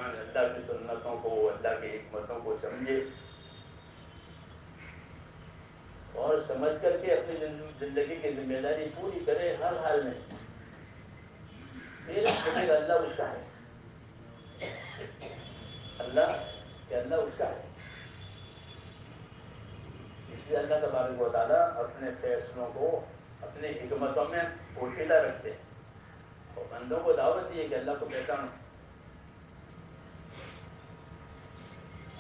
مسلمان اللہ کی سنتوں کو، اللہ کی حکمتوں کو سمجھے اور سمجھ کر کے اپنی زندگی کی ذمہ داری پوری کرے ہر حال میں. پھر اللہ اس کا ہے، اللہ اس کا ہے. اس لیے اللہ تبارک و تعالیٰ اپنے فیصلوں کو اپنی حکمتوں میں پوشیدہ رکھتے ہیں اور بندوں کو دعوت دی ہے کہ اللہ کو پہچانو،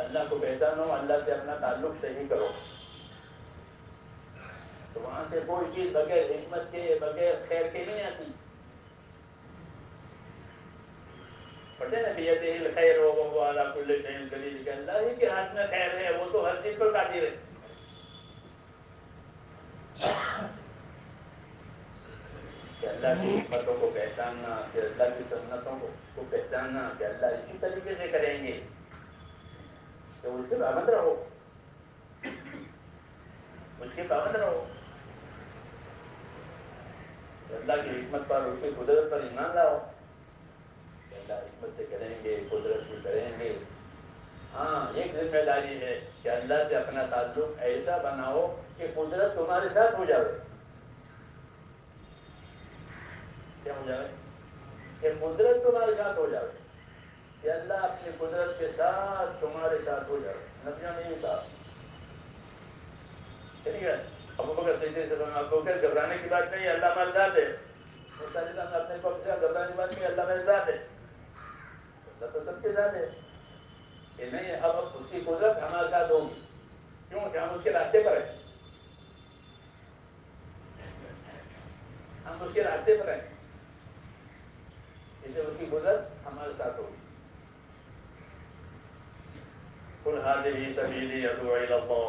اللہ کو پہچانو، اللہ سے اپنا تعلق صحیح کرو. تو وہاں سے کوئی چیز بغیر حکمت کے، بغیر خیر کے نہیں آتی. پڑھتے نا بیدہ الخیر وهو علی کل شیء قدیر، کہ اللہ ہی کے ہاتھ میں خیر ہے، وہ تو ہر چیز پر قادر ہے. کہ اللہ کی حکمتوں کو پہچاننا، کہ اللہ کی سنتوں کو پہچاننا، کہ اللہ اسی طریقے سے کریں گے تو اس کے پابند رہو، اس کے پابند رہو. اللہ کی حکمت پر، اس کی قدرت پر ایمان لاؤ کہ اللہ حکمت سے کریں گے، قدرت سے کریں گے. ہاں ایک ذمہ داری ہے کہ اللہ سے اپنا تعلق ایسا بناؤ کہ قدرت تمہارے ساتھ ہو جائے. کیا ہو جائے؟ کہ قدرت تمہارے ساتھ ہو جائے، کہ اللہ اپنی قدرت کے ساتھ تمہارے ساتھ ہو جائے. نبیوں نے یہ کہا. ٹھیک ہے، ابو بکر صدیق سے ابو بکر گھبرانے کی بات نہیں ہے، اللہ ہمارے ساتھ ہے. موسیٰ علیہ السلام نے اپنے کو گھبرانے کی بات نہیں ہے، اللہ میرے ساتھ ہے. اللہ تو سب کے ساتھ ہے کہ نہیں. اب اس کی قدرت ہمارے ساتھ ہوگی، کیوں کہ ہم اس کے راستے پر ہیں، ہم اس کے راستے پر ہیں، اس لیے اس کی قدرت ہمارے ساتھ ہوگی. قل هذه سبیلی ادعو الی اللہ،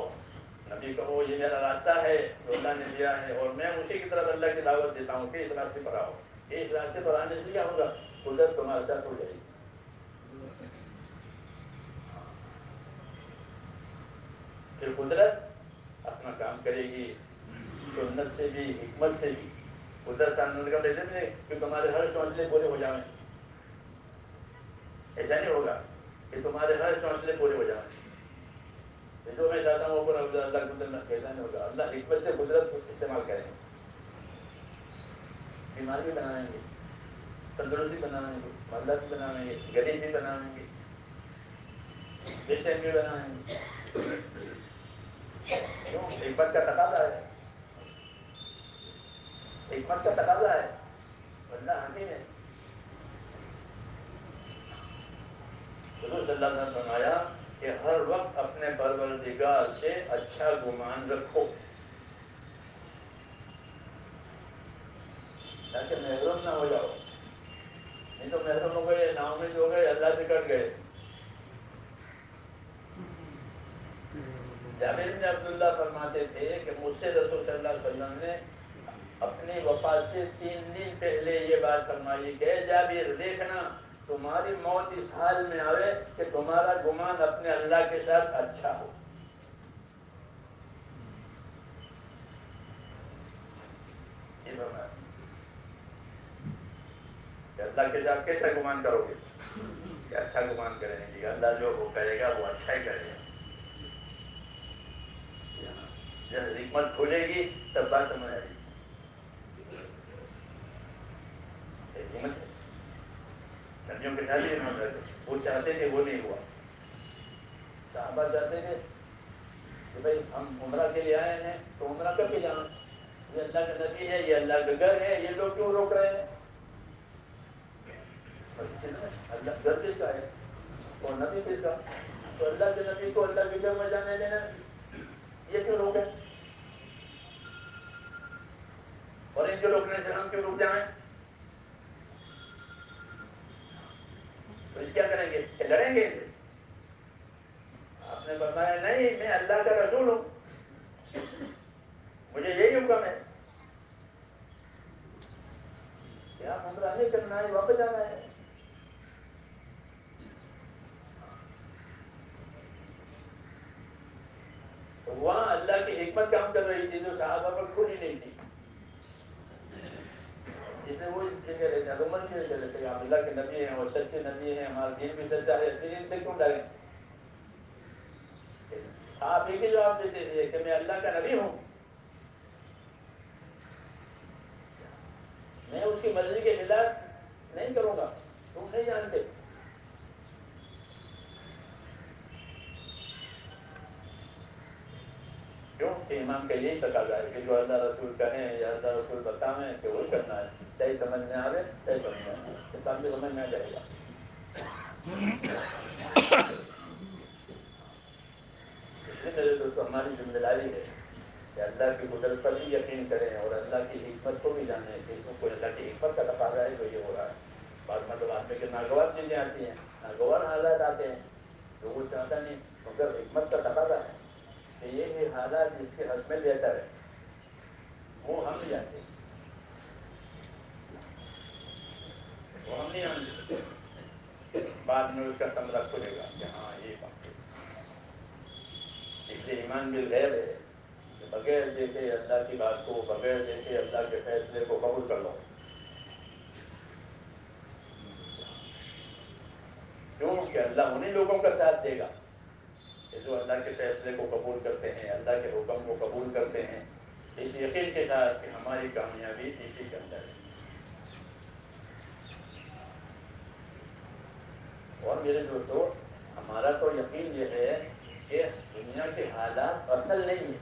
نبی کہو یہ میرا راستہ ہے جو اللہ نے دیا ہے اور میں اسی کی طرف اللہ کی دعوت دیتا ہوں کہ اس راستے پر آؤ. اس راستے پر آنے سے کیا ہوگا؟ قدرت تمہارے ساتھ ہو جائے گی. پھر قدرت اپنا کام کرے گی، سنت سے بھی، حکمت سے بھی. قدرت سامنے کا پیسے میں کہ تمہارے ہر چونچلے پورے ہو جائیں. ایسا نہیں ہوگا کہ تمہارے ہر چونچلے پورے ہو جائیں. جو میں چاہتا ہوں وہ پورا اللہ قدرت ایسا نہیں ہوگا. اللہ حکمت سے قدرت کو استعمال کریں گے. بیمار بھی بنائیں گے، تندرستی بنائیں گے، مالدار بھی بنائیں گے، غریب بھی بنائیں گے، بے چین بھی بنائیں گے. کیوں؟ حکمت کا تقاضا ہے، حکمت کا تقاضا ہے. اللہ حکیم ہے. حضور صلی اللہ علیہ وسلم نے فرمایا کہ ہر وقت اپنے پروردگار سے اچھا گمان رکھو تاکہ محروم نہ ہو جاؤ. نہیں تو محروم ہو گئے، نا امید ہو گئے، اللہ سے کٹ گئے. جابر بن عبداللہ فرماتے تھے کہ مجھ سے رسول صلی اللہ علیہ وسلم نے اپنی وفات سے 3 دن پہلے یہ بات فرمائی کہ اے جابر دیکھنا تمہاری موت اس حال میں آئے کہ تمہارا گمان اپنے اللہ کے ساتھ اچھا ہو. یہ فرمایا کہ اللہ کے ساتھ کیسا گمان کرو گے؟ کہ اچھا گمان کریں گے، اللہ جو وہ کرے گا وہ اچھا ہی کرے گا. جب حکمت کھلے گی تب بات سمجھ آئے گی. حکمت نبیوں کے ساتھ ہی وہ چاہتے تھے، وہ نہیں ہوا. صحابہ چاہتے تھے کہ بھائی ہم عمرہ کے لیے آئے ہیں تو عمرہ کر کے جانا، یہ اللہ کا نبی ہے، یہ اللہ کا گھر ہے، یہ لوگ کیوں روک رہے ہیں؟ اللہ گھر کس کا ہے اور نبی کس کا؟ تو اللہ کے نبی کو اللہ کے گھر میں جانے دینا، یہ کیوں روکے؟ اور ان کے روکنے سے ہم کیوں رک جائیں؟ تو اس کیا کریں گے کہ لڑیں گے؟ آپ نے فرمایا نہیں، میں اللہ کا رسول ہوں، مجھے یہی حکم ہے کہ آپ عمرہ نہیں کرنا ہے، واپس جانا ہے. وہاں اللہ کی حکمت کام کر رہی تھی جو صحابہ پر کھلی نہیں تھی. اس لیے وہ اس جگہ رہتے ہیں، عمر کی جگہ رہتے ہیں، آپ اللہ کے نبی ہیں اور سچے نبی ہیں، ہمارا دین بھی سچا ہے، دین سے کیوں ڈریں؟ آپ ایک ہی جواب دیتے تھے کہ میں اللہ کا نبی ہوں، میں اس کی مرضی کے خلاف نہیں کروں گا، تم نہیں جانتے۔ کیوں کہ ایمان کا یہی تقاضا ہے کہ جو اللہ رسول کہیں یا اللہ رسول بتائیں کہ وہی کرنا ہے، صحیح سمجھ میں آئے صحیح سمجھ میں آئے، اس کام سے سمجھ میں آ جائے گا۔ اس لیے میرے دوستوں ہماری ذمہ داری ہے کہ اللہ کی قدرت پر بھی یقین کریں اور اللہ کی حکمت کو بھی جانیں کہ اس کو اللہ کی حکمت کا تقاضا ہے جو یہ ہو رہا ہے۔ بعض مطلب آدمی کے ناگوار چیزیں آتی ہیں، ناگوار حالات آتے ہیں تو وہ چاہتا نہیں، مگر حکمت کا تقاضا ہے کہ یہ حالات جس کے حد میں بہتر ہے وہ ہم نہیں جانتے، وہ ہم نہیں جانتے، بعد میں اس کا ثمرہ کھلے گا کہ ہاں یہ کام ہے۔ اس لیے ایمان بالغیب ہے کہ بغیر دیکھے اللہ کی بات کو، بغیر دیکھے اللہ کے فیصلے کو قبول کر لو۔ کیوں کہ اللہ انہیں لوگوں کا ساتھ دے گا کہ جو اللہ کے فیصلے کو قبول کرتے ہیں، اللہ کے حکم کو قبول کرتے ہیں، اس یقین کے ساتھ کہ ہماری کامیابی اسی کے اندر ہے۔ اور میرے دوستو، ہمارا تو یقین یہ ہے کہ دنیا کے حالات اصل نہیں ہیں،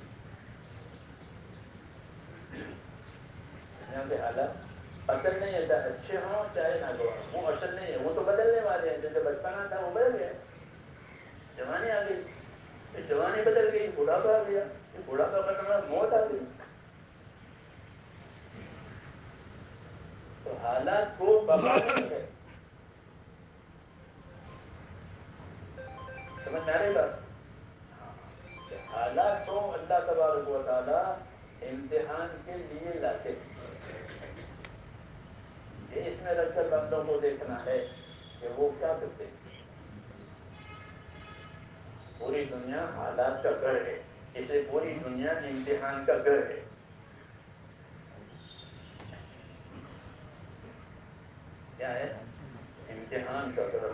دنیا کے حالات اصل نہیں ہے، چاہے اچھے ہوں چاہے ناگوار ہوں، وہ اصل نہیں ہے، وہ تو بدلنے والے ہیں۔ جیسے بچپنا تھا وہ بدل گیا، جوانی آ گئی، پھر جوانی بدل گئی، بڑھاپا آ گیا، پھر بڑھاپا ختم، موت آ گئی۔ تو حالات کو بقا نہیں ہے، سمجھ میں آ رہی بات؟ حالات تو اللہ تبارک و تعالیٰ امتحان کے لیے لاتے ہیں، یہ اس میں رکھ کر بندوں کو دیکھنا ہے کہ وہ کیا کرتے ہیں۔ پوری دنیا حالات کا گھر ہے، اسے پوری دنیا امتحان کا گھر ہے۔ کیا ہے؟ امتحان کا گھر۔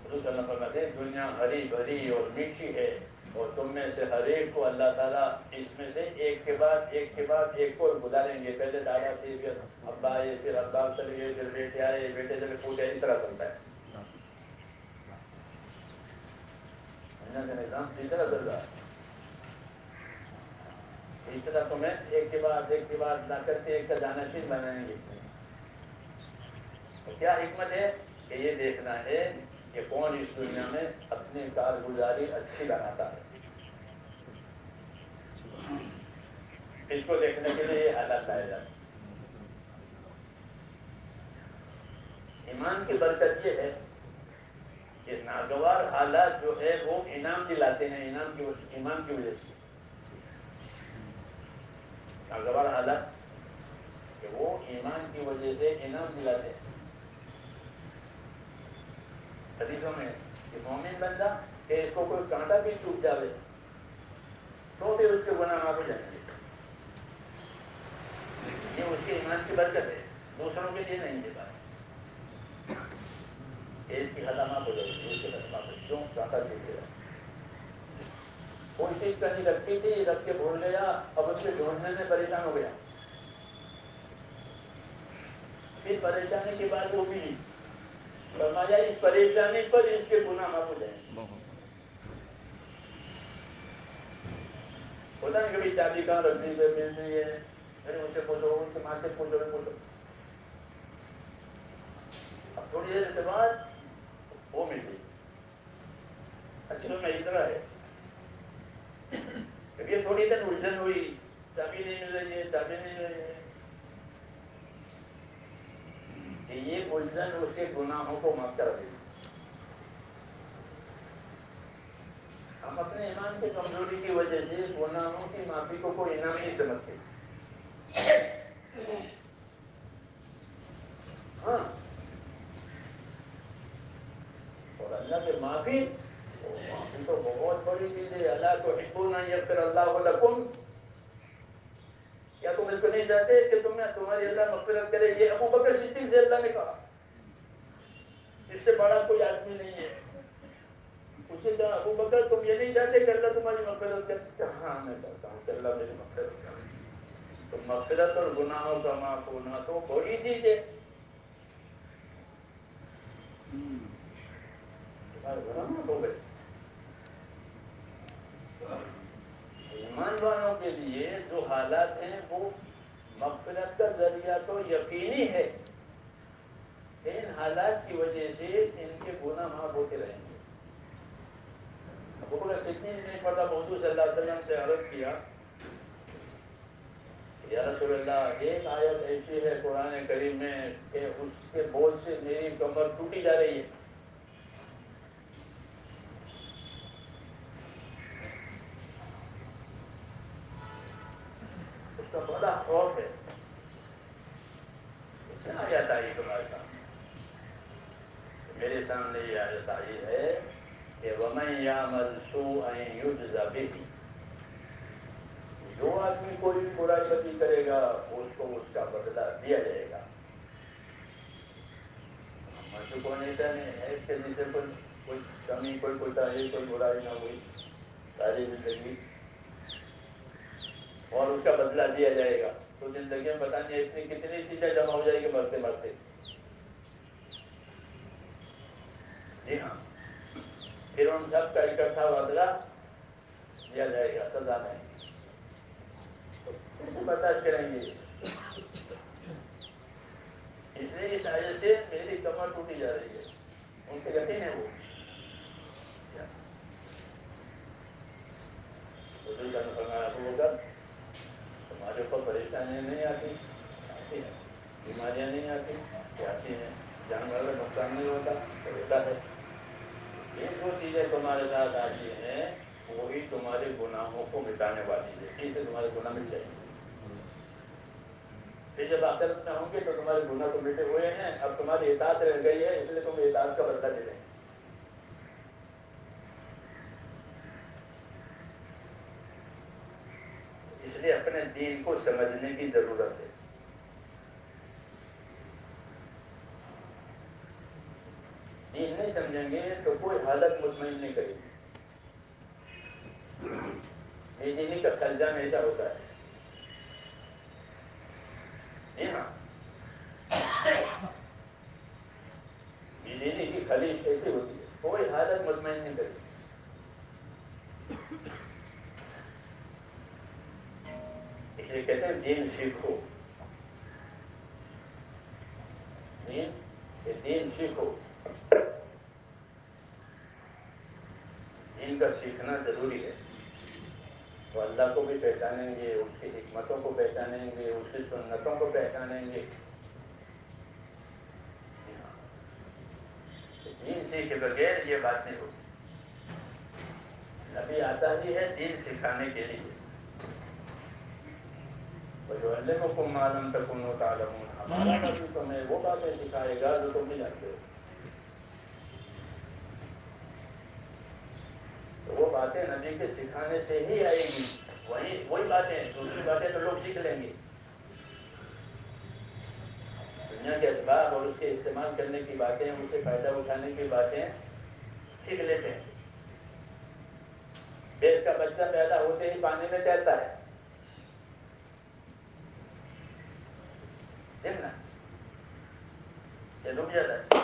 حضور صلی اللہ علیہ وسلم فرماتے ہیں دنیا ہری بھری اور میٹھی ہے، اور تم میں سے ہر ایک کو اللہ تعالیٰ اس میں سے ایک کے بعد ایک کے بعد ایک کو گزاریں گے۔ پہلے دادا تھے، پھر ابا آئے، پھر ابا چلے گئے، پھر بیٹے آئے، بیٹے چلے پوچھے، اس طرح چلتا ہے۔ دنیا کا نظام اس طرح چل رہا ہے، اس طرح تمہیں ایک کے بعد ایک کے بعد لا کر کے ایک کا جانشین بنائیں گے۔ تو کیا حکمت ہے کہ یہ دیکھنا ہے کہ کون اس دنیا میں اپنی کارگزاری اچھی بناتا ہے، اس کو دیکھنے کے لیے یہ حالات لائے جاتے ہیں۔ ایمان کی برکت یہ ہے کہ ناگوار حالات جو ہے وہ انعام دلاتے ہیں، ایمان کی وجہ سے ناگوار حالات کہ وہ ایمان کی وجہ سے انعام دلاتے ہیں۔ حدیثوں میں کہ مومن بندہ کہ اس کو کوئی کانٹا بھی چوب جاوے تو پھر اس کے گناہ معاف ہو جائیں گے، یہ اس کے ایمان کی برکت ہے، دوسروں کے لیے نہیں دیتا کہ اس کی خطا معاف ہو جائے گی، اس کی خطا معاف ہو جائے گی، کیوں کانٹا چوب گیا، کوئی چیز کرنی رکھتی تھی، رکھ کے بھول گیا، اب اس کے ڈھونڈنے میں پریشان ہو گیا، پھر پریشانی کے بعد وہ بھی فرمایا اس پریشانی پر اس کے گناہ معاف ہو جائیں گے۔ ہوتا ہے کبھی چابی کہاں رکھ دی مل رہی ہے، میرے ان سے پوچھو، ان کی ماں سے پوچھو، پوچھو، اب تھوڑی دیر کے بعد وہ مل گئی۔ اچھا میں اس طرح ہے کہ یہ تھوڑی دیر الجھن ہوئی، چابی نہیں مل رہی ہے، چابی نہیں مل رہی ہے، کہ یہ الجھن اس کے گناہوں کو معاف کر دے گی۔ ہم اپنے ایمان کی کمزوری کی وجہ سے گناہوں کی معافی کو کوئی انعام نہیں سمجھتے۔ ہاں، اور اللہ کے معافی تو بہت بڑی چیز ہے۔ اللہ تحبون ان یغفر اللہ لکم، نہیں چاہتے کہ تمہاری اللہ مغفرت کرے. یہ ابو بکر صدیق سے اللہ نے کہا, اس سے بڑا کوئی آدمی نہیں ہے. اسے کہا ابو بکر تم یہ نہیں چاہتے کہ اللہ تمہاری مغفرت کرے؟ ہاں میں چاہتا ہوں کہ اللہ میری مغفرت کرے. تو مغفرت اور گناہوں کا معاف ہونا تو بڑی چیز ہے. تمہارے گناہ معاف ہو گئے. ایمان والوں کے لیے جو حالات ہیں وہ مغفرت کا ذریعہ تو یقینی ہے. ان حالات کی وجہ سے ان کے گناہ معاف ہوتے رہیں گے. ابو بکر صدیق نے ایک مرتبہ حضور صلی اللہ علیہ وسلم سے عرض کیا, یا رسول اللہ ایک آیت ایسی ہے قرآن کریم میں کہ اس کے بوجھ سے میری کمر ٹوٹی جا رہی ہے. اس کا بڑا خوف ہے. کیا آیت آئی تمہارے سامنے؟ میرے سامنے یہ آیت آئی ہے کہ وَمَن يَعْمَلْ سُوءًا يُجْزَ بِهِ, جو آدمی کوئی بھی برائی بدی کرے گا اس کو اس کا بدلہ دیا جائے گا. ہم کو نہیں چاہنے ہے کہ جسے کوئی کمی, کوئی کوتاہی, کوئی برائی نہ ہوئی ساری زندگی, اور اس کا بدلہ دیا جائے گا. تو زندگی میں پتہ نہیں اتنی کتنی چیزیں جمع ہو جائے گی مرتے مرتے. جی ہاں, پھر ان سب کا اکٹھا بدلہ دیا جائے گا سزا میں. کیسے برداشت کریں گے؟ اس لیے اس آیت سے میری کمر ٹوٹی جا رہی ہے. ان کے یقین ہے وہ. حضور کا فرمایا ابو بکر تمہارے اوپر پریشانیاں نہیں آتی ہیں, بیماریاں نہیں آتی ہیں, جانور کا نقصان نہیں ہوتا ہے. یہ جو چیزیں تمہارے ساتھ آتی ہیں وہی تمہارے گناہوں کو مٹانے والی ہے. اس سے تمہارے گناہ مٹ جائیں گے. پھر جب آخرت میں ہوں گے تو تمہارے گناہ تو مٹے ہوئے ہیں, اب تمہاری اطاعت رہ گئی ہے, اس لیے تم اطاعت کا بدلہ دے دیں گے. اس لیے اپنے دین کو سمجھنے کی ضرورت ہے. دین نہیں سمجھیں گے تو کوئی حالت مطمئن نہیں کرے گی. بے دینی کا خرچہ ایسا ہوتا ہے. جی ہاں, بے دینی کی خلیج ایسی ہوتی ہے, کوئی حالت مطمئن نہیں کرے گی. اس لیے کہتے ہیں دین سیکھو. دین سیکھو. دین کا سیکھنا ضروری ہے. تو اللہ کو بھی پہچانیں گے, اس کی حکمتوں کو پہچانیں گے, اس کی سنتوں کو پہچانیں گے. دین سیکھے بغیر یہ بات نہیں ہوتی. نبی آتا ہی ہے دین سکھانے کے لیے. وَيُعَلِّمُكُم مَّا لَمْ تَكُونُوا تَعْلَمُونَ, ہمارا نبی تمہیں وہ باتیں سکھائے گا جو تم نہیں جانتے ہو. تو وہ باتیں نبی کے سکھانے سے ہی آئے گی. وہی باتیں, دوسری باتیں تو لوگ سیکھ لیں گے. دنیا کے اسباب اور اس کے استعمال کرنے کی باتیں, اس سے فائدہ اٹھانے کی باتیں سیکھ لیتے ہیں. بھینس کا بچہ پیدا ہوتے ہی پانی میں تیرتا ہے, دیکھنا یہ ڈوب جاتا ہے.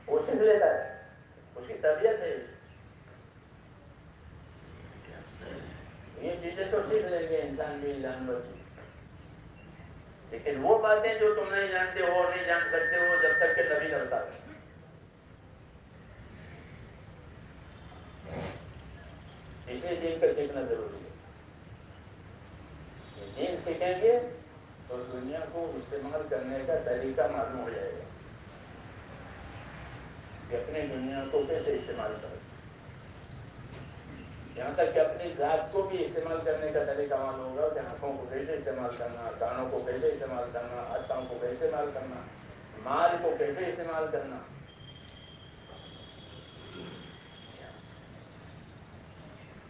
وہ سیکھ لیتا ہے, اس کی طبیعت ہے. یہ چیزیں تو سیکھ لیں گے انسان بھی, جانور بھی. لیکن وہ باتیں جو تم نہیں جانتے ہو, نہیں جان سکتے ہو جب تک کہ نبی نہ بتا دے. اس لیے دین کا سیکھنا ضروری ہے. دین سیکھیں گے تو دنیا کو استعمال کرنے کا طریقہ معلوم ہو جائے گا کہ اپنی دنیا کو کیسے استعمال کریں. یہاں تک کہ اپنی ذات کو بھی استعمال کرنے کا طریقہ معلوم ہوگا کہ آنکھوں کو کیسے استعمال کرنا، کانوں کو کیسے استعمال کرنا، ہاتھوں کو کیسے استعمال کرنا، مال کو کیسے استعمال کرنا.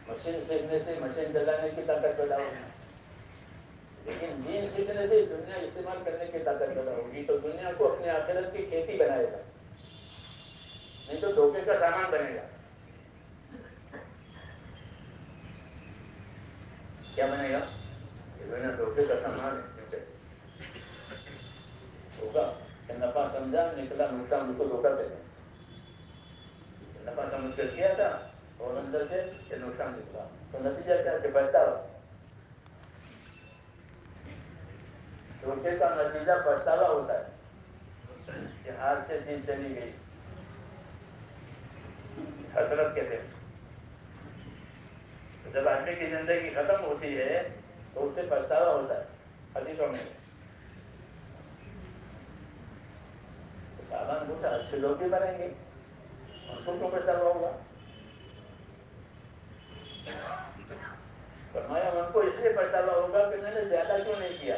مشین سیکھنے سے مشین چلانے کی طاقت پیدا ہوگی، لیکن دین سیکھنے سے دنیا استعمال کرنے کی طاقت پیدا ہوگی. تو دنیا کو اپنے آخرت کی کھیتی بنائے گا، نہیں تو دھوکے کا سامان بنے گا. کیا بنے گا؟ دنیا دھوکے کا سامان ہے. ہوگا کہ نفع سمجھا نکلا نقصان، اس کو دھوکہ دے دیں. نفع سمجھ کر کیا تھا اور اندر سے یہ نقصان نکلا، تو نتیجہ کیا کہ پچھتاوا. دھوکے کا نتیجہ پچھتاوا ہوتا ہے کہ ہاتھ سے چیز چلی گئی. حسرت کہتے ہیں. جب آدمی کی زندگی ختم ہوتی ہے تو اس سے پچھتاوا ہوتا ہے. حدیثوں میں سامان ہوتا ہے، اچھے لوگ بھی بنیں گے، ان کو کیوں پچھتاوا ہوگا؟ فرمایا ان کو اس لیے پچھتاوا ہوگا کہ میں نے زیادہ کیوں نہیں کیا.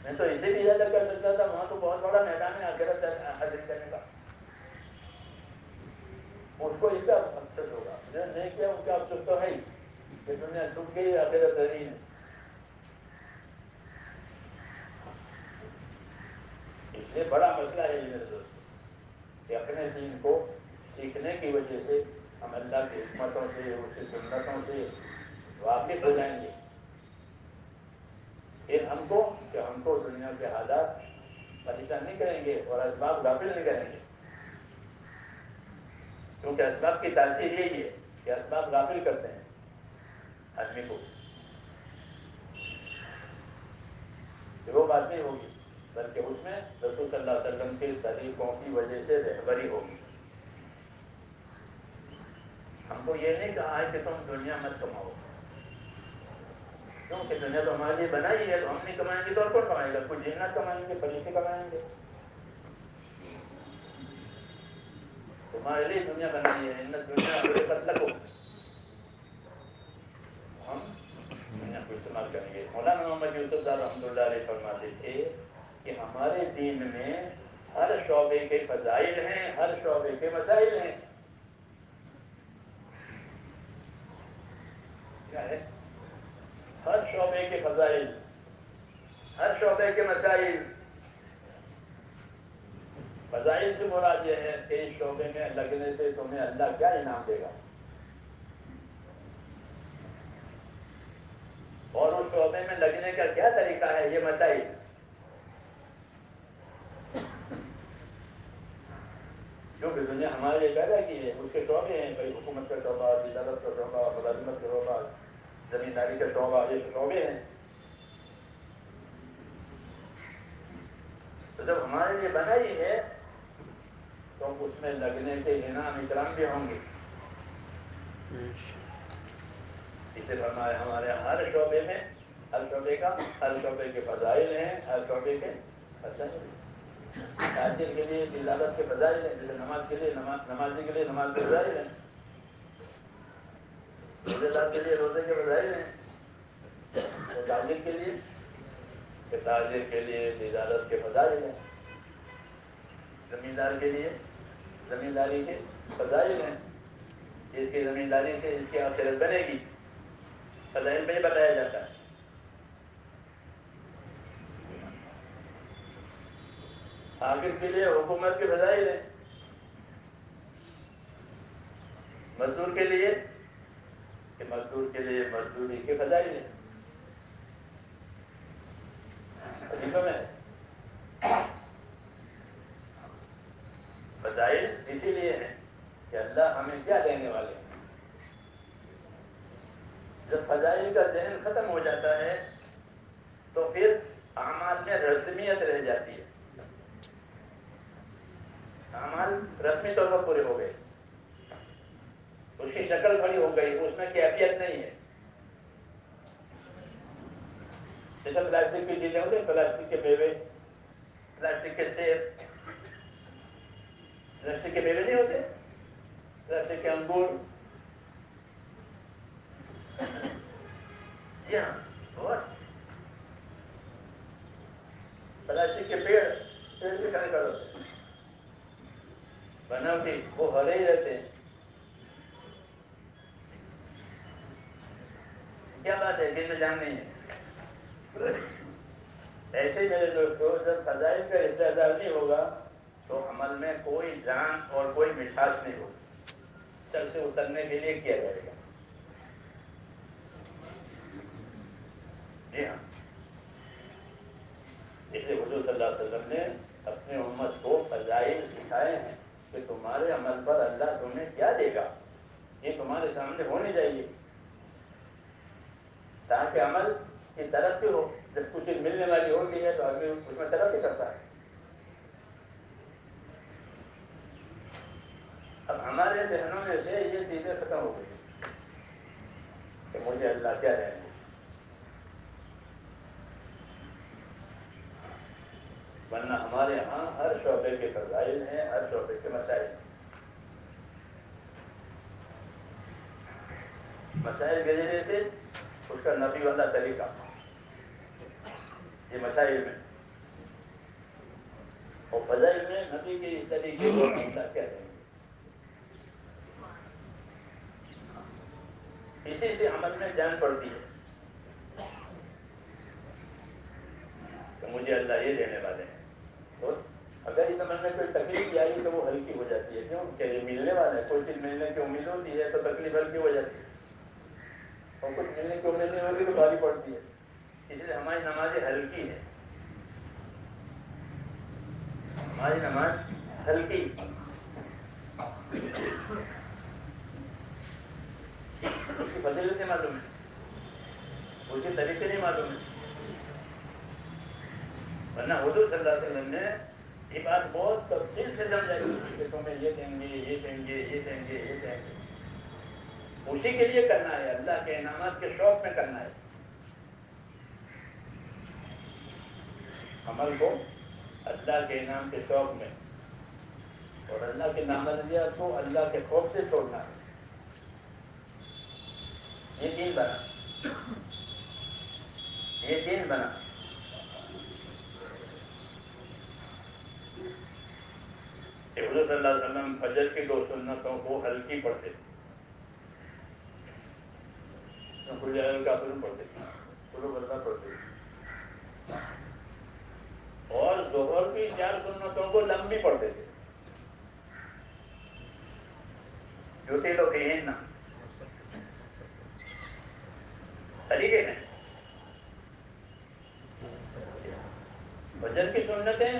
میں تو اسے بھی زیادہ کر سکتا تھا، وہاں تو بہت بڑا میدان ہے آخرت حاصل کرنے کا. اس کو اس کا افسوس ہوگا، میں نے نہیں کیا. ان کا افسوس تو ہے ہی کہ دنیا چھوٹ گئی، آخرت رہی نہیں. اس لیے بڑا مسئلہ ہے میرے دوست کہ اپنے دین کو سیکھنے کی وجہ سے ہم اللہ کی حکمتوں سے، اس کی سنتوں سے واقف ہو جائیں گے. پھر ہم کو دنیا کے حالات پریشان نہیں کریں گے اور اسباب غافل نہیں کریں گے. کیونکہ اسباب کی تاثیر یہی ہے کہ اسباب غافل کرتے ہیں آدمی کو. کہ وہ بات نہیں ہوگی، بلکہ اس میں رسول صلی اللہ علیہ وسلم کے طریقوں کی وجہ سے رہبری ہوگی. ہم کو یہ نہیں کہا ہے کہ تم دنیا مت کماؤ، کیونکہ دنیا تو ہمارے لیے بنائی ہے. تو ہم نہیں کمائیں گے تو اور کون کمائے گا؟ کوئی جنات کمائیں گے، فرشتے کمائیں گے. تمہارے لیے دنیا بنائی ہے. ان دنیا خلقت لکم، ہم دنیا کو استعمال کریں گے. مولانا محمد یوسف صاحب رحمۃ اللہ علیہ فرماتے تھے کہ ہمارے دین میں ہر شعبے کے فضائل ہیں، ہر شعبے کے مسائل ہیں. کیا ہے؟ ہر شعبے کے فضائل، ہر شعبے کے مسائل. فضائل سے مراد یہ ہے کہ اس شعبے میں لگنے سے تمہیں اللہ کیا انعام دے گا، اور اس شعبے میں لگنے کا کیا طریقہ ہے. یہ مسائل. کیونکہ دنیا ہمارے لیے پیدا کی ہے، اس کے شعبے ہیں. بھائی حکومت کا شعبہ، تجارت کا شعبہ، ملازمت کا شعبہ، زمینداری کا شعبہ، یہ شعبے ہیں. تو جب ہمارے لیے بنائی ہے تو اس میں لگنے کے انعام اکرام بھی ہوں گے. اسے فرمایا ہمارے ہر شعبے میں، ہر شعبے کے فضائل ہیں، ہر شعبے کے مسائل ہیں. تاجر کے لیے تجارت کے فضائل ہیں، جیسے نماز کے لیے نمازی کے لیے نماز کے فضائل ہیں. روزے دار کے لیے روزے کے فضائل ہیں. اور تاجر کے لیے تجارت کے فضائل ہیں. زمیندار کے لیے زمینداری کے فضائل ہیں. اس کی زمینداری سے اس کی آخرت بنے گی. فضائل میں بتایا جاتا ہے. آخر کے لیے حکومت کے فضائل ہیں. مزدور کے لیے مزدوری کے فضائل ہیں. حدیثوں میں فضائل اسی لیے ہیں کہ اللہ ہمیں کیا دینے والے ہیں. جب فضائل کا ذہن ختم ہو جاتا ہے تو پھر اعمال میں رسمیت رہ جاتی ہے. اعمال رسمی طور پر پورے ہو گئے، اس کی شکل کھڑی ہو گئی، اس میں کیفیت نہیں ہے. جیسے پلاسٹک کی چیزیں ہوتی ہیں، پلاسٹک کے میوے، پلاسٹک کے سیب، پلاسٹک کے میوے نہیں ہوتے. جیسے کہ انگور، جی ہاں، اور پلاسٹک کے پیڑ بھی کھڑے کر ہوتے ہیں بناوٹی، وہ ہرے ہی رہتے ہیں. کیا بات ہے، جن میں جان نہیں ہے. ایسے میرے دوستوں، جب فضائل کا استعداد نہیں ہوگا تو عمل میں کوئی جان اور کوئی مٹھاس نہیں ہوگی. سر سے اترنے کے لیے کیا جائے گا. جی ہاں، اس لیے حضور صلی اللہ علیہ وسلم نے اپنے امت کو فضائل سکھائے ہیں کہ تمہارے عمل پر اللہ تمہیں کیا دے گا، یہ تمہارے سامنے ہونے چاہیے تاکہ عمل کی ترقی ہو. جب کچھ چیز ملنے والی ہوتی ہے تو آدمی اس میں ترقی کرتا ہے. اب ہمارے ذہنوں میں سے یہ چیزیں ختم ہو گئی کہ مجھے اللہ کیا دیں گے. ورنہ ہمارے ہاں ہر شعبے کے فضائل ہیں، ہر شعبے کے مسائل ہیں. مسائل کے ذریعے سے اس کا نبی والا طریقہ، یہ مسائل میں، اور فضائل میں نبی کے اس طریقے کو اللہ کیا دیں گے. اسی سے عمل میں جان پڑتی ہے کہ مجھے اللہ یہ دینے والے ہیں. تو اگر اس عمل میں کوئی تکلیف آئی تو وہ ہلکی ہو جاتی ہے. کیوں کہ یہ ملنے والا ہے، کوئی چیز ملنے کی امید ہوتی ہے تو تکلیف ہلکی ہو جاتی ہے، اور کچھ ملنے کی امید نہیں ہوتی تو بھاری پڑتی ہے. اس لیے ہماری نمازیں ہلکی ہے، ہماری نماز ہلکی. اس کی فضیلت نہیں معلوم ہے، اس کے طریقے نہیں معلوم ہے. ورنہ حضور صلی اللہ علیہ وسلم نے یہ بات بہت تفصیل سے سمجھائی کہ تمہیں یہ دیں گے، یہ دیں گے، یہ دیں گے، یہ دیں گے. اسی کے لیے کرنا ہے، اللہ کے انعامات کے شوق میں کرنا ہے. عمل کو اللہ کے انعام کے شوق میں اور اللہ کے نامرضیات کو اللہ کے خوف سے چھوڑنا ہے. یہ دین بنا، یہ دین بنا. کہ حضور صلی اللہ علیہ وسلم فجر کی 2 سنتوں کو ہلکی پڑھتے تھے. کافرون پڑھتے تھے، قلوب اللہ پڑھتے تھے. اور ظہر کی 4 سنتوں کو لمبی پڑھتے تھے. جوتی لوگ ہیں نا طریقے ہیں. فجر کی سنتیں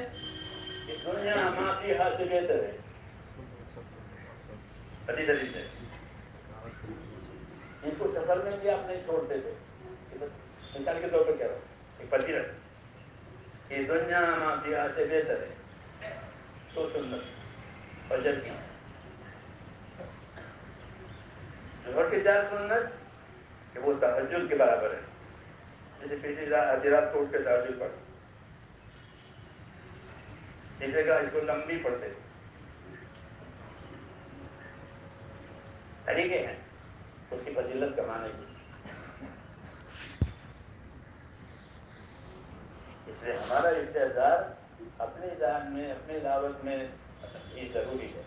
کہ دنیا معافی حاصل بہتر ہے. پتی دلیل ہے، ان کو سفر میں بھی آپ نہیں چھوڑتے تھے. مثال کے طور پر کہہ رہا ہوں، ایک پتی رکھ کہ دنیا معافی سے بہتر ہے. تو سنت فجر کی، ظہر کی 4 سنت کہ وہ تہجد کے برابر ہے. جیسے پچھلی آدھی رات کو اٹھ کے تہجد پڑھ، جیسے کہ اس کو لمبی پڑھتے تھے. طریقے ہیں اس کی فضیلت کمانے کی. اس لیے ہمارا استعداد اپنی ذہن میں، اپنی دعوت میں یہ ضروری ہے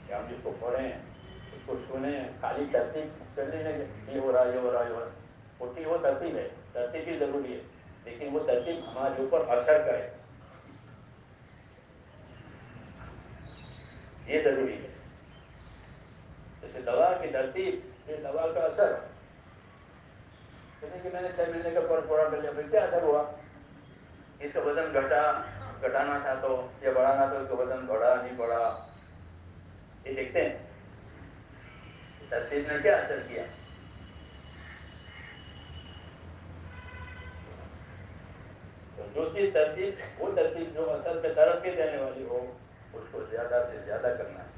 کہ ہم اس کو پڑھیں، اس کو سنیں. خالی ترتیب کرنے لگے یہ ہو رہا، یہ ہو رہا، یہ ہو رہا. ہوتی وہ ترتیب ہے، ترتیب بھی ضروری ہے، لیکن وہ ترتیب ہمارے اوپر اثر کرے، یہ ضروری ہے. جیسے دوا کی ترتیب، یہ دوا کا اثر. کہ میں نے 6 مہینے کا کورس پورا کر لیا، پھر کیا اثر ہوا؟ اس کا وزن گھٹانا تھا تو یا بڑھانا تھا، اس کا وزن بڑھا نہیں بڑھا، یہ دیکھتے ہیں ترتیب نے کیا اثر کیا. تو جو چیز ترتیب، وہ ترتیب جو اصل میں ترقی دینے والی ہو اس کو زیادہ سے زیادہ کرنا ہے.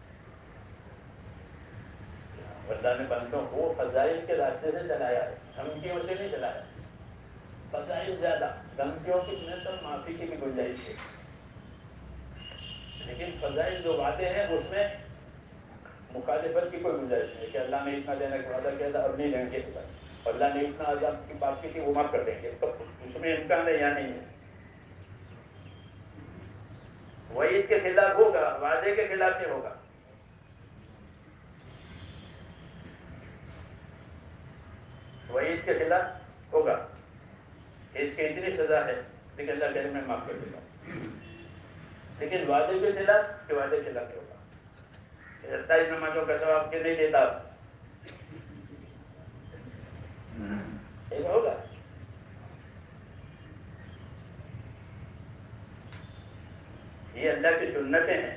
اللہ نے بندوں کو فضائل کے راستے سے چلایا ہے، دھمکیوں سے نہیں چلایا. فضائل زیادہ، دھمکیوں کی میں تو معافی کی بھی گنجائش ہے، لیکن فضائل جو وعدے ہیں اس میں مخالفت کی کوئی گنجائش نہیں ہے کہ اللہ نے اتنا دینے کا وعدہ کیا تھا اب نہیں دیں گے، اور اللہ نے اتنا عذاب کی بات کی تھی وہ معاف کر دیں گے، تو اس میں امکان ہے یا نہیں ہے؟ وعید کے خلاف ہوگا، وعدے کے خلاف نہیں ہوگا۔ وعید کے خلاف ہوگا کہ اس کی اتنی سزا ہے لیکن اللہ کریم میں معاف کر دے گا، لیکن وعدے کے خلاف کہ وعدے کے خلاف ہوگا 27 نمازوں کا ثواب کہ نہیں دیتا ایسا ہوگا؟ یہ اللہ کی سنتیں ہیں۔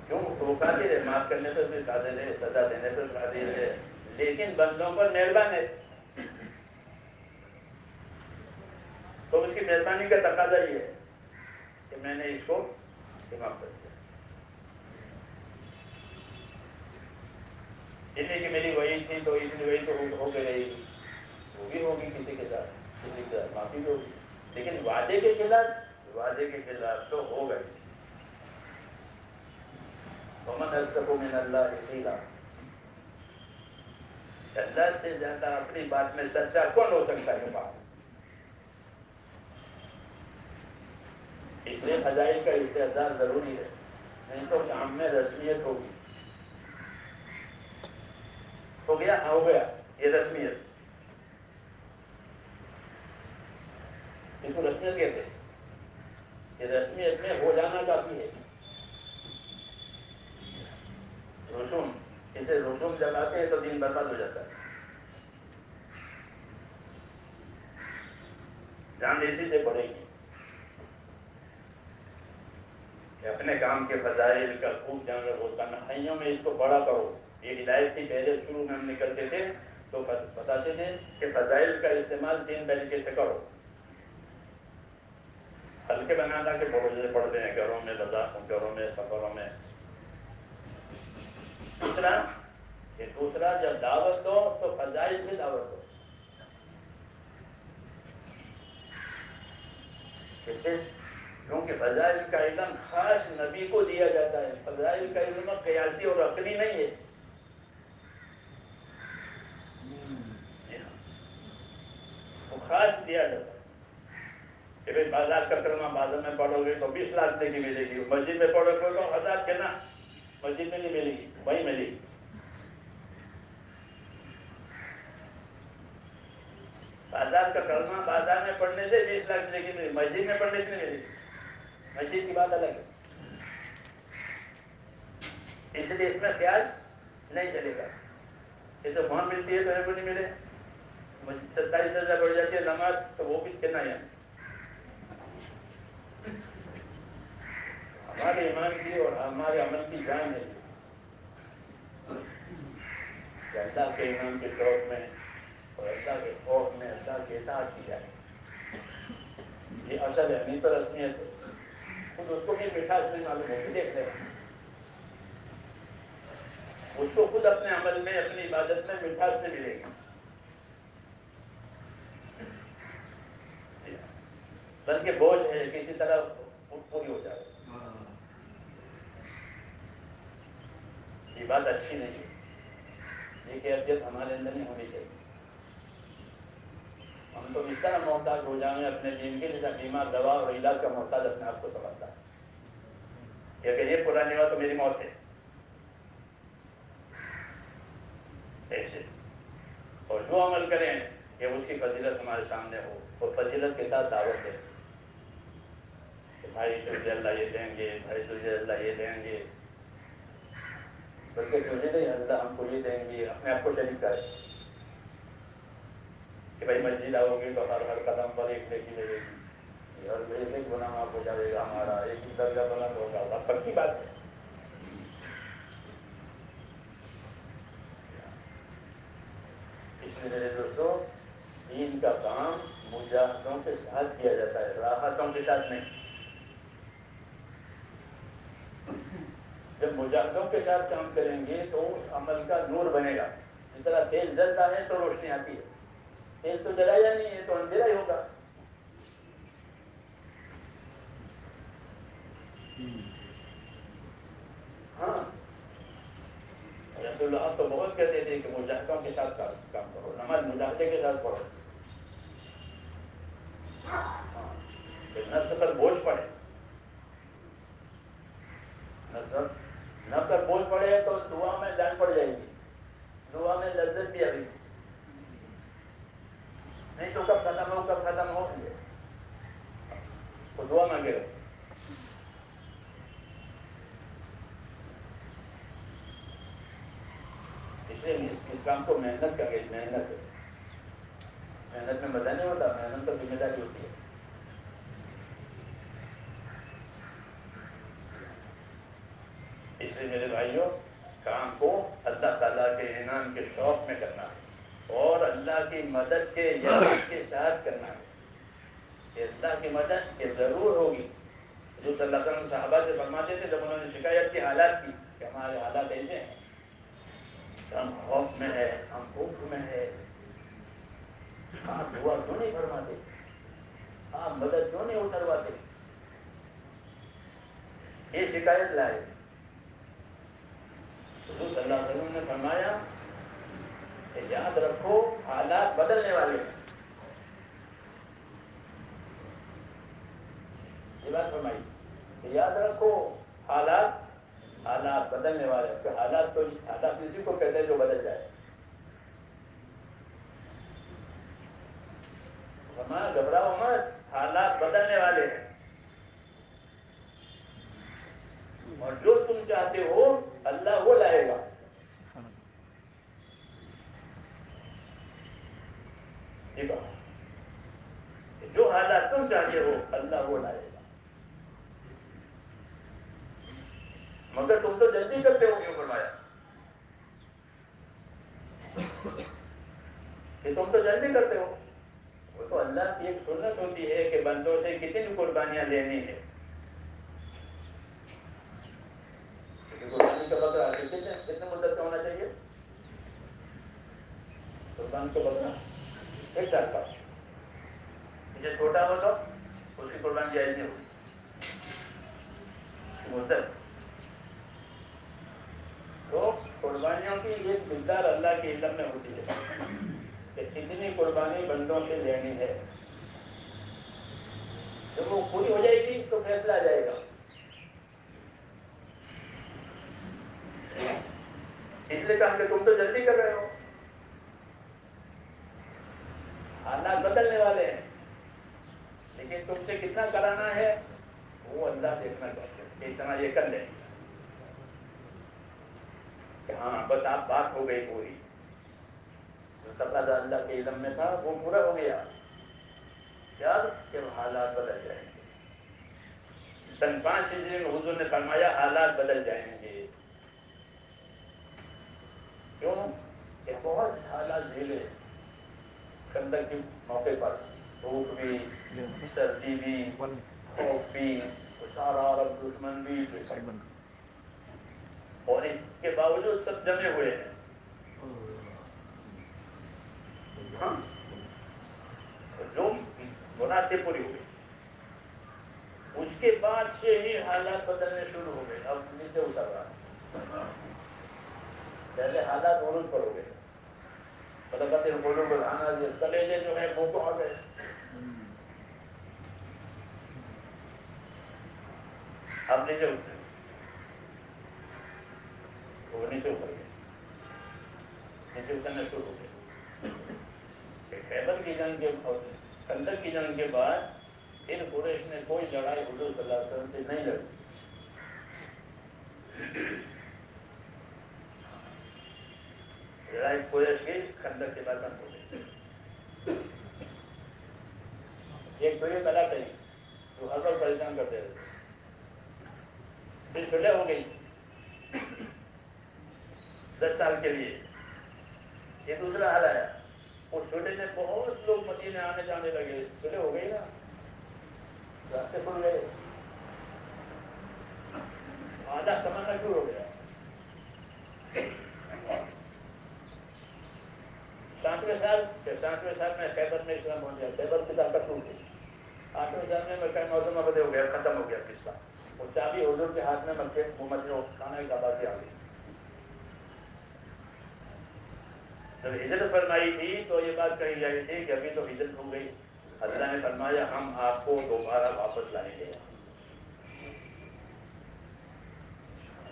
کیوں وہ قادر ہے معاف کرنے پر بھی قادر ہے، سزا دینے پر قادر ہے، لیکن بندوں پر مہربان ہے، تو اس کی مہربانی کا تقاضا یہ ہے کہ میں نے اس کو معاف کر دیا، اتنی کہ میری وہی تھی تو اتنی وہی تو ہو کے رہے گی، وہ بھی ہوگی کسی کے ساتھ، کسی کے ساتھ معافی بھی ہوگی، لیکن وعدے کے خلاف تو ہوگا ہی۔ ومن اصدق من اللہ قیلا، اللہ سے زیادہ اپنی بات میں سچا کون ہو سکتا ہے پاس؟ اس لیے فضائل کا استحضار ضروری ہے، نہیں تو کام میں رسمیت ہوگی۔ ہو گیا یہ رسمیت، اس کو رسمیت کہتے ہیں، یہ رسمیت میں ہو جانا کافی ہے۔ رسوم، اسے رسوم جب آتے ہیں تو دین برباد ہو جاتا ہے۔ جان اسی سے پڑے گی کہ اپنے کام کے فضائل کا خوب جان رکھو، تنہائیوں میں اس کو بڑا کرو۔ یہ ہدایت تھی، پہلے شروع میں ہم نکلتے تھے تو بتاتے تھے کہ فضائل کا استعمال 3 طریقے سے کرو۔ ہلکے بنانا کے بروزے پڑھتے ہیں گھروں میں، گھروں میں، سفروں میں۔ دوسرا جب دعوت دو تو فضائل سے دعوت دو، کیسے؟ کیونکہ فضائل کا علم خاص نبی کو دیا جاتا ہے، فضائل کا علم قیاسی اور عقلی نہیں ہے۔ وہ خاص دیا جاتا ہے کہ بھائی بازار کا کلمہ بازار میں پڑھو گے تو 20 لاکھ کی ملے گی، مسجد میں پڑھو گے تو 1000 کے نا، مسجد میں نہیں ملے گی، وہیں ملے گی۔ بازار کا کلمہ بازار میں پڑھنے سے 20 لاکھ ملے گی، مسجد میں پڑھنے سے نہیں ملے گی، مسجد کی بات الگ ہے۔ اس لیے اس میں قیاس نہیں چلے گا۔ یہ تو وہاں ملتی ہے تو کو نہیں ملے، 27,000 بڑھ جاتی ہے نماز تو وہ بھی کہنا ہے ہمارے ایمان کی اور ہمارے عمل کی جان ہے کہ اللہ کے ایمان کے شوق میں اور اللہ کے خوف میں اللہ کے اطاعت کی جائے، یہ اصل ہے، نہیں تو رسمیت ہے۔ خود اس کو بھی مٹھاس نہیں معلوم ہوگی، دیکھ لیں اس کو خود اپنے عمل میں اپنی عبادت میں مٹھاس نہیں ملے گی، بلکہ بوجھ ہے کسی طرح پوری ہو جائے، یہ بات اچھی نہیں ہے، یہ کیفیت ہمارے اندر نہیں ہونی چاہیے۔ ہم تو اس طرح محتاج ہو جائیں اپنے دین کے، جیسا بیمار دوا اور علاج کا محتاج اپنے آپ کو سمجھتا ہے کہ اگر یہ پورا نہیں ہوا تو میری موت ہے، ایسے۔ اور جو عمل کریں کہ اس کی فضیلت ہمارے سامنے ہو، اور فضیلت کے ساتھ دعوت دیں کہ بھائی تجھے اللہ یہ دیں گے، بھائی تجھے اللہ یہ دیں گے، بلکہ تجھے نہیں اللہ ہم کو یہ دیں گے، اپنے آپ کو شریک کرے کہ بھائی مسجد آؤ گے تو ہر قدم پر ایک نیکی ملے گی، اور ایک گناہ معاف ہو جائے گا ہمارا، ایک درجہ بلند ہوگا، پکی بات ہے۔ اس لیے میرے دوستو، دین کا کام مجاہدوں کے ساتھ کیا جاتا ہے، راحتوں کے ساتھ نہیں۔ جب مجاہدوں کے ساتھ کام کریں گے تو اس عمل کا نور بنے گا، جس طرح تیل جلتا ہے تو روشنی آتی ہے، تیل تو جلایا نہیں ہے تو اندھیرا ہی ہوگا۔ کہتے تھے کہ مجاہدوں کے ساتھ کام کرو، نماز مجاہدے کے ساتھ پڑھو، نفس پر بوجھ پڑے، نفس پر بوجھ پڑے تو دعا میں جان پڑ جائے گی، دعا میں لذت بھی آئے گی، نہیں تو کب ختم ہو تو دعا مانگے رہے. اس لیے اس کام کو محنت کر گئی، محنت میں مزہ نہیں ہوتا، محنت تو ذمہ داری ہوتی ہے. اس لیے میرے بھائیوں، کام کو اللہ تعالیٰ کے انعام کے شوق میں کرنا ہے اور اللہ کی مدد کے یقین کے ساتھ کرنا ہے کہ اللہ کی مدد کہ ضرور ہوگی. حضور صلی اللہ علیہ وسلم صحابہ سے فرماتے تھے جب انہوں نے شکایت کی حالات کی کہ ہمارے حالات ایسے ہیں، ہم خوف میں ہے، ہم کفر میں ہے، آپ دعا کیوں نہیں فرماتے، آپ مدد کیوں نہیں اترواتے؟ یہ شکایت لائے. حضور صلی اللہ علیہ وسلم نے فرمایا کہ یاد رکھو حالات بدلنے والے ہیں. یہ بات فرمائی کہ یاد رکھو حالات بدلنے والے ہیں. کہ حالات اسی کو کہتے ہیں جو بدل جائے. فرمایا گھبراؤ مت، حالات بدلنے والے ہیں اور جو تم چاہتے ہو اللہ وہ لائے گا. جو حالات تم چاہتے ہو اللہ وہ لائے گا، مگر تم تو جلدی کرتے ہو. کیوں فرمایا کہ تم تو جلدی کرتے ہو؟ وہ تو اللہ کی ایک سنت ہوتی ہے کہ بندوں سے کتنی قربانیاں لینی ہے. قربانی کا بکرا کتنے مدت کا ہونا چاہیے؟ قربانی کا بکرا 1 سال کا. جو چھوٹا ہو تو اس کی قربانی جائز نہیں ہوگی. مدت تو قربانیوں کی ایک مقدار اللہ کے علم میں ہوتی ہے کہ کتنی قربانی بندوں سے لینی ہے. جب وہ پوری ہو جائے گی تو فیصلہ آ جائے گا. اس لیے کہا کہ تم تو جلدی کر رہے ہو، حالات بدلنے والے ہیں، لیکن تم سے کتنا کرانا ہے وہ اللہ دیکھنا چاہتے ہیں کہ اتنا یہ کر لیں کہ ہاں بس آپ بات ہو گئی پوری. جو تقاضا اللہ کے علم میں تھا وہ پورا ہو گیا. جب حالات بدل جائیں گے. 5 ہجری میں حضور نے فرمایا حالات بدل جائیں گے. کیوں کہ بہت حالات جھیلے خندق کے موقع پر، دھوپ بھی، سردی بھی، خوف بھی، سارا عرب دشمن بھی، اور اس کے باوجود سب جمے ہوئے ہیں. ہاں جو مناسب پوری ہو گئی. اس کے بعد سے ہی حالات بدلنے شروع ہو گئے. اب نیچے اتر رہا ہے. پہلے حالات عروج پر ہو گئے. کلیجے جو ہے وہ تو آ گئے. اب نیچے اترے، وہ نیچے اتر گئے، نیچے اترنے شروع ہو گئے. خیبر کی جنگ کے خندق کی جنگ کے بعد ان قریش نے کوئی لڑائی حضور صلی اللہ علیہ وسلم سے نہیں لڑی. لڑائی قریش کی خندق کے بعد بند ہو گئی. ایک تو یہ بلا تھی جو ہر وقت پریشان کرتے رہتے. پھر صلح ہو گئی 10 سال کے لیے. یہ دوسرا حال آیا. اس صلح میں بہت لوگ مدینے آنے جانے لگے. صلح ہو گئی نا، راستے کھل گئے، آدھا سمجھنا شروع ہو گیا. 7ویں سال میں خیبر میں اسلام ہو گیا. خیبر کی طاقت ٹوٹ گئی. 8ویں سال میں مکہ معظمہ فتح ہو گیا، ختم ہو گیا قصہ. اور چابی حضور کے ہاتھ میں مکے خانہ کعبہ کی آ گئی. جب ہجرت فرمائی تھی تو یہ بات کہی جائی تھی کہ ابھی تو ہجرت ہو گئی، اللہ نے فرمایا ہم آپ کو دوبارہ واپس لائیں گے.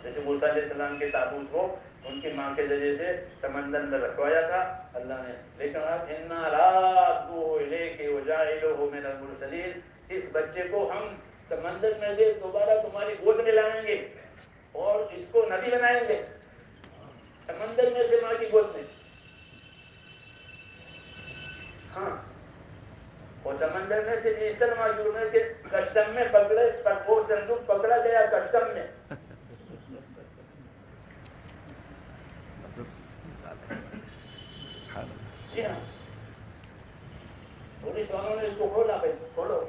جیسے موسیٰ علیہ السلام کے تابوت کو ان کی ماں کے ذریعے سے سمندر میں رکھوایا تھا اللہ نے، لیکن اب اِنَّا رَادُّوهُ إِلَيْكِ وَجَاعِلُوهُ مِنَ الْمُرْسَلِينَ، اس بچے کو ہم سمندر میں سے دوبارہ تمہاری گود میں لائیں گے اور اس کو نبی بنائیں گے، سمندر میں سے ماں کی گود میں. ہاں، اور سمندر میں سے اس طرح معلوم ہے کہ کسٹم میں پکڑے، وہ صندوق پکڑا گیا کسٹم میں. جی ہاں، پولیس والوں نے اس کو کھولا، بھائی کھولو.